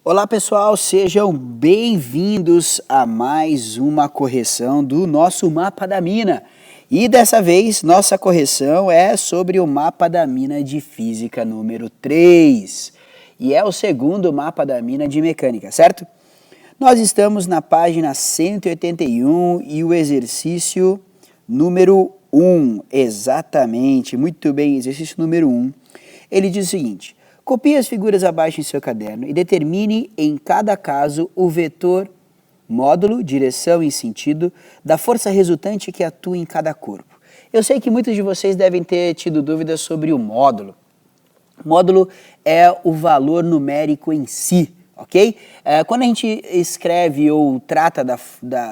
Olá pessoal, sejam bem-vindos a mais uma correção do nosso mapa da mina. E dessa vez, nossa correção é sobre o mapa da mina de física número 3. E é o segundo mapa da mina de mecânica, certo? Nós estamos na página 181 e o exercício número 1, exatamente, muito bem, exercício número 1. Ele diz o seguinte: copie as figuras abaixo em seu caderno e determine em cada caso o vetor, módulo, direção e sentido da força resultante que atua em cada corpo. Eu sei que muitos de vocês devem ter tido dúvidas sobre o módulo. Módulo é o valor numérico em si, ok? Quando a gente escreve ou trata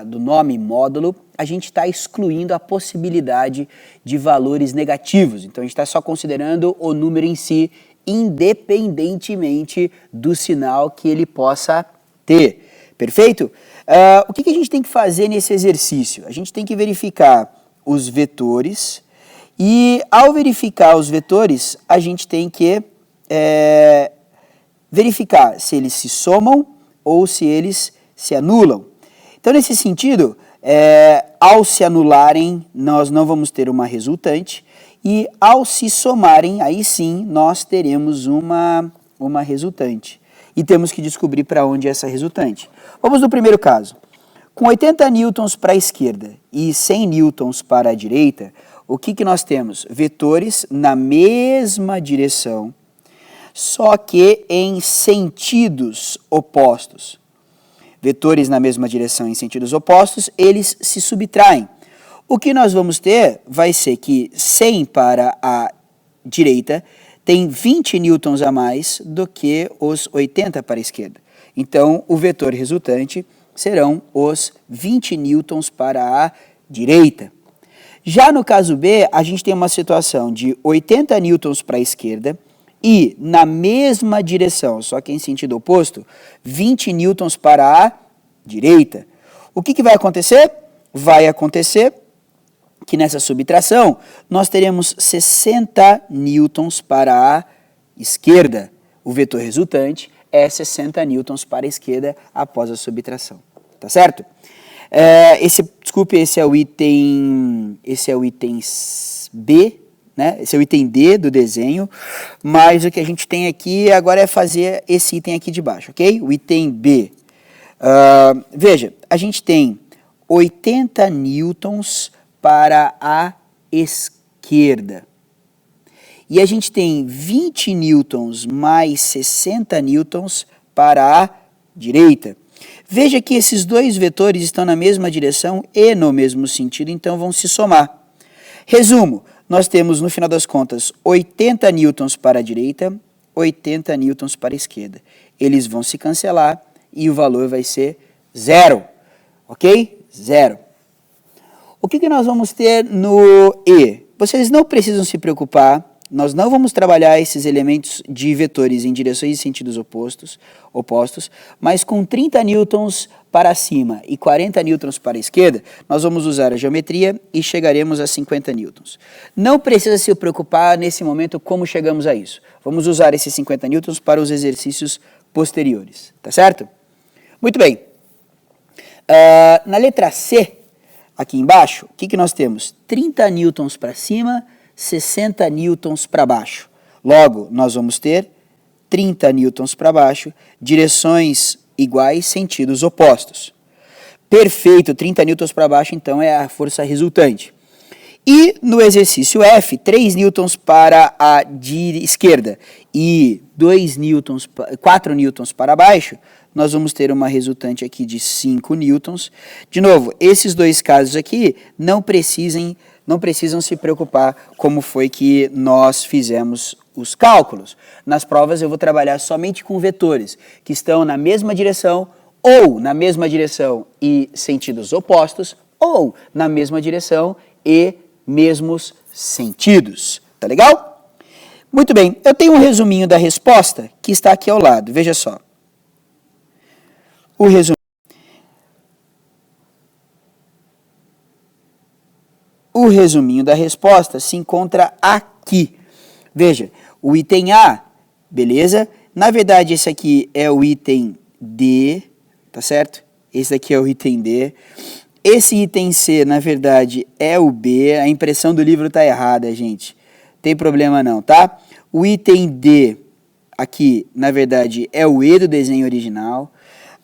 do nome módulo, a gente está excluindo a possibilidade de valores negativos. Então a gente está só considerando o número em si, independentemente do sinal que ele possa ter. Perfeito? O que a gente tem que fazer nesse exercício? A gente tem que verificar os vetores e, ao verificar os vetores, a gente tem que verificar se eles se somam ou se eles se anulam. Então, nesse sentido, ao se anularem, nós não vamos ter uma resultante. E ao se somarem, aí sim, nós teremos uma resultante. E temos que descobrir para onde é essa resultante. Vamos no primeiro caso. Com 80 newtons para a esquerda e 100 newtons para a direita, o que nós temos? Vetores na mesma direção, só que em sentidos opostos. Vetores na mesma direção em sentidos opostos, eles se subtraem. O que nós vamos ter vai ser que 100 para a direita tem 20 newtons a mais do que os 80 para a esquerda. Então, o vetor resultante serão os 20 newtons para a direita. Já no caso B, a gente tem uma situação de 80 newtons para a esquerda e, na mesma direção, só que em sentido oposto, 20 newtons para a direita. O que vai acontecer? Vai acontecer que nessa subtração nós teremos 60 newtons para a esquerda. O vetor resultante é 60 newtons para a esquerda após a subtração. Tá certo? Esse é o item B, né? Esse é o item D do desenho, mas o que a gente tem aqui agora é fazer esse item aqui de baixo, ok? O item B. Veja, a gente tem 80 newtons para a esquerda. E a gente tem 20 newtons mais 60 newtons para a direita. Veja que esses dois vetores estão na mesma direção e no mesmo sentido, então vão se somar. Resumo, nós temos no final das contas 80 newtons para a direita, 80 newtons para a esquerda. Eles vão se cancelar e o valor vai ser zero, ok? Zero. O que nós vamos ter no E? Vocês não precisam se preocupar, nós não vamos trabalhar esses elementos de vetores em direções e sentidos opostos, mas com 30 newtons para cima e 40 newtons para a esquerda, nós vamos usar a geometria e chegaremos a 50 newtons. Não precisa se preocupar nesse momento como chegamos a isso. Vamos usar esses 50 newtons para os exercícios posteriores, tá certo? Muito bem. Na letra C, aqui embaixo, o que nós temos? 30 newtons para cima, 60 newtons para baixo. Logo, nós vamos ter 30 newtons para baixo, direções iguais, sentidos opostos. Perfeito, 30 newtons para baixo, então, é a força resultante. E no exercício F, 3 newtons para a esquerda e 4 newtons para baixo, nós vamos ter uma resultante aqui de 5 newtons. De novo, esses dois casos aqui não precisam se preocupar como foi que nós fizemos os cálculos. Nas provas eu vou trabalhar somente com vetores que estão na mesma direção ou na mesma direção e sentidos opostos ou na mesma direção e mesmos sentidos. Tá legal? Muito bem, eu tenho um resuminho da resposta que está aqui ao lado. Veja só. O resuminho da resposta se encontra aqui. Veja, o item A, beleza? Na verdade, esse aqui é o item D, tá certo? Esse daqui é o item D. Esse item C, na verdade, é o B. A impressão do livro tá errada, gente. Tem problema não, tá? O item D, aqui, na verdade, é o E do desenho original.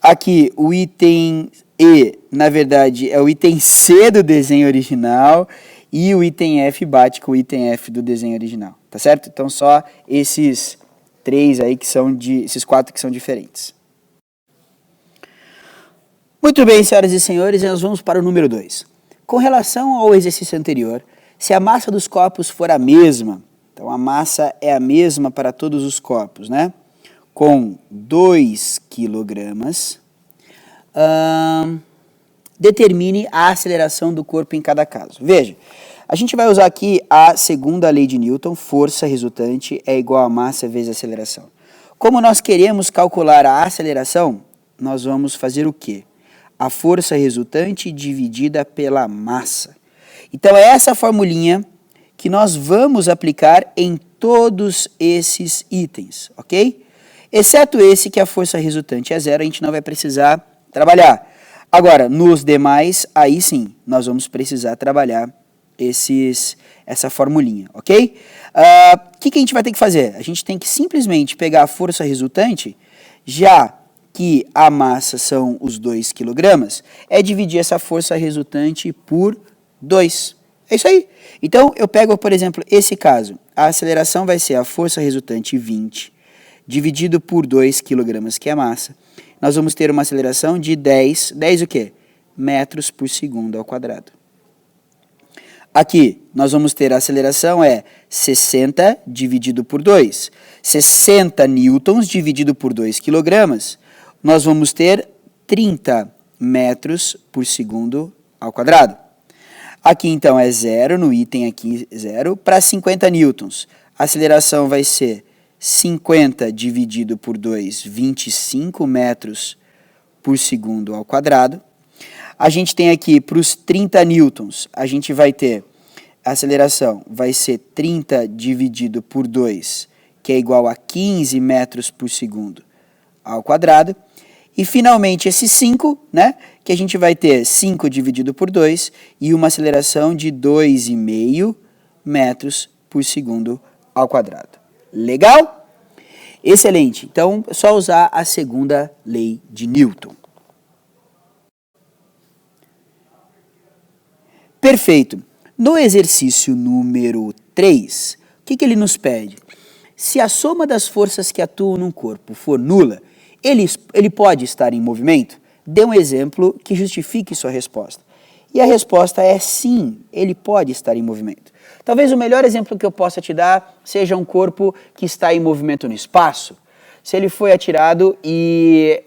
Aqui, o item E, na verdade, é o item C do desenho original. E o item F bate com o item F do desenho original, tá certo? Então, só esses três aí esses quatro que são diferentes. Muito bem, senhoras e senhores, nós vamos para o número 2. Com relação ao exercício anterior, se a massa dos corpos for a mesma, então a massa é a mesma para todos os corpos, né? Com 2 quilogramas, determine a aceleração do corpo em cada caso. Veja, a gente vai usar aqui a segunda lei de Newton, força resultante é igual a massa vezes aceleração. Como nós queremos calcular a aceleração, nós vamos fazer o quê? A força resultante dividida pela massa. Então é essa formulinha que nós vamos aplicar em todos esses itens, ok? Exceto esse que a força resultante é 0, a gente não vai precisar trabalhar. Agora, nos demais, aí sim, nós vamos precisar trabalhar essa formulinha, ok? O que a gente vai ter que fazer? A gente tem que simplesmente pegar a força resultante, já que a massa são os 2 quilogramas, é dividir essa força resultante por 2. É isso aí. Então, eu pego, por exemplo, esse caso. A aceleração vai ser a força resultante 20, dividido por 2 quilogramas, que é a massa. Nós vamos ter uma aceleração de 10 o quê? Metros por segundo ao quadrado. Aqui, nós vamos ter a aceleração 60 dividido por 2. 60 newtons dividido por 2 quilogramas, nós vamos ter 30 metros por segundo ao quadrado. Aqui, então, é 0, no item aqui, 0, para 50 newtons. A aceleração vai ser 50 dividido por 2, 25 metros por segundo ao quadrado. A gente tem aqui, para os 30 newtons, a gente vai ter, a aceleração vai ser 30 dividido por 2, que é igual a 15 metros por segundo ao quadrado. E, finalmente, esse 5, né, que a gente vai ter 5 dividido por 2 e uma aceleração de 2,5 metros por segundo ao quadrado. Legal? Excelente. Então, é só usar a segunda lei de Newton. Perfeito. No exercício número 3, o que ele nos pede? Se a soma das forças que atuam num corpo for nula, ele pode estar em movimento? Dê um exemplo que justifique sua resposta. E a resposta é sim, ele pode estar em movimento. Talvez o melhor exemplo que eu possa te dar seja um corpo que está em movimento no espaço. Se ele foi atirado e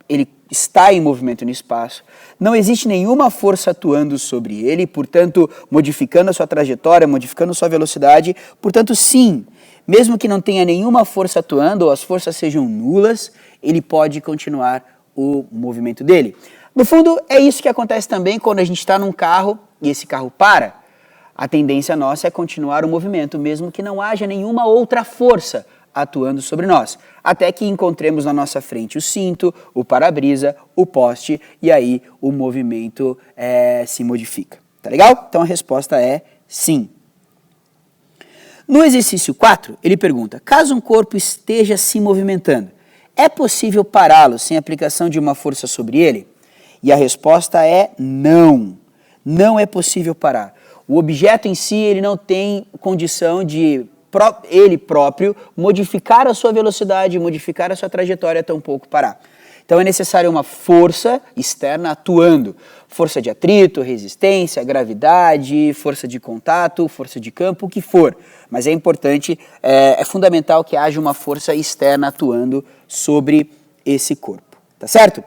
ele está em movimento no espaço, não existe nenhuma força atuando sobre ele, portanto, modificando a sua trajetória, modificando a sua velocidade, portanto, sim, mesmo que não tenha nenhuma força atuando, ou as forças sejam nulas, ele pode continuar o movimento dele. No fundo, é isso que acontece também quando a gente está num carro e esse carro para. A tendência nossa é continuar o movimento, mesmo que não haja nenhuma outra força atuando sobre nós, até que encontremos na nossa frente o cinto, o para-brisa, o poste, e aí o movimento se modifica. Tá legal? Então a resposta é sim. No exercício 4, ele pergunta, caso um corpo esteja se movimentando, é possível pará-lo sem aplicação de uma força sobre ele? E a resposta é não. Não é possível parar. O objeto em si ele não tem condição de ele próprio modificar a sua velocidade, modificar a sua trajetória, tampouco parar. Então é necessária uma força externa atuando. Força de atrito, resistência, gravidade, força de contato, força de campo, o que for. Mas é importante, é fundamental que haja uma força externa atuando sobre esse corpo. Tá certo?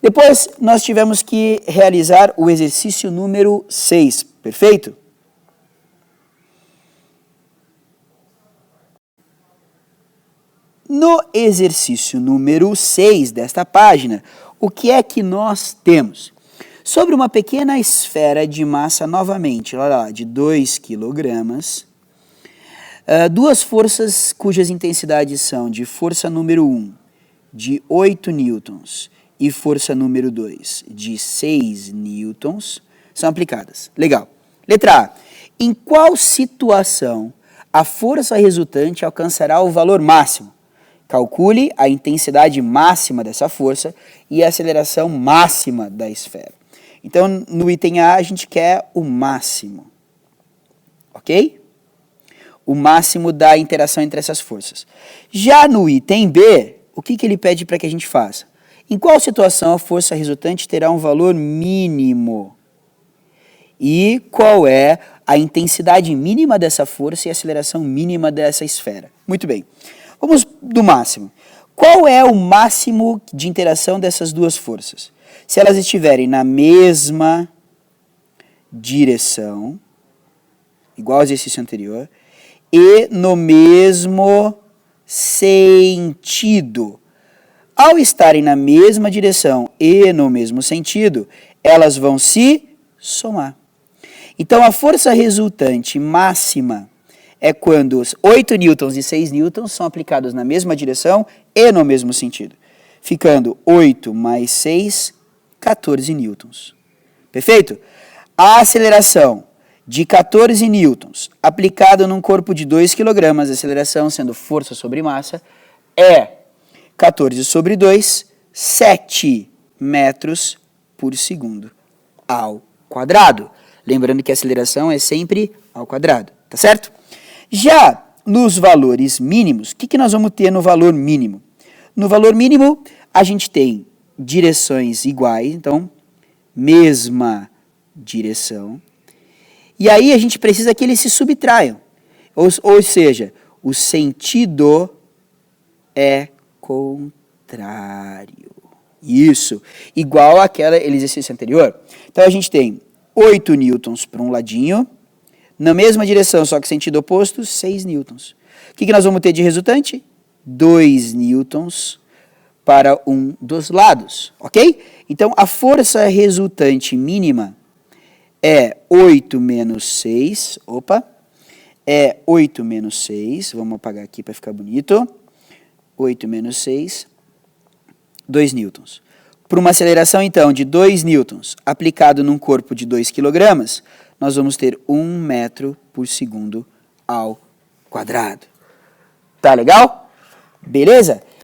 Depois nós tivemos que realizar o exercício número 6, perfeito? No exercício número 6 desta página, o que é que nós temos? Sobre uma pequena esfera de massa, novamente, olha lá, de 2 quilogramas, duas forças cujas intensidades são de força número 1 de 8 newtons e força número 2 de 6 newtons são aplicadas. Legal. Letra A. Em qual situação a força resultante alcançará o valor máximo? Calcule a intensidade máxima dessa força e a aceleração máxima da esfera. Então, no item A, a gente quer o máximo. Ok? O máximo da interação entre essas forças. Já no item B, o que ele pede para que a gente faça? Em qual situação a força resultante terá um valor mínimo? E qual é a intensidade mínima dessa força e a aceleração mínima dessa esfera? Muito bem. Vamos do máximo. Qual é o máximo de interação dessas duas forças? Se elas estiverem na mesma direção, igual ao exercício anterior, e no mesmo sentido. Ao estarem na mesma direção e no mesmo sentido, elas vão se somar. Então, a força resultante máxima é quando 8 newtons e 6 newtons são aplicados na mesma direção e no mesmo sentido, ficando 8 mais 6, 14 newtons. Perfeito? A aceleração de 14 newtons aplicada num corpo de 2 kg, a aceleração sendo força sobre massa, é 14 sobre 2, 7 metros por segundo ao quadrado. Lembrando que a aceleração é sempre ao quadrado, tá certo? Já nos valores mínimos, o que nós vamos ter no valor mínimo? No valor mínimo, a gente tem direções iguais, então, mesma direção. E aí a gente precisa que eles se subtraiam. Ou seja, o sentido é contrário. Isso. Igual àquele exercício anterior. Então a gente tem 8 newtons para um ladinho, na mesma direção, só que sentido oposto, 6 newtons. O que nós vamos ter de resultante? 2 newtons para um dos lados, ok? Então, a força resultante mínima é 8 menos 6, é 8 menos 6, vamos apagar aqui para ficar bonito, 8 menos 6, 2 newtons. Para uma aceleração, então, de 2 newtons aplicado num corpo de 2 kg, nós vamos ter 1 metro por segundo ao quadrado. Tá legal? Beleza?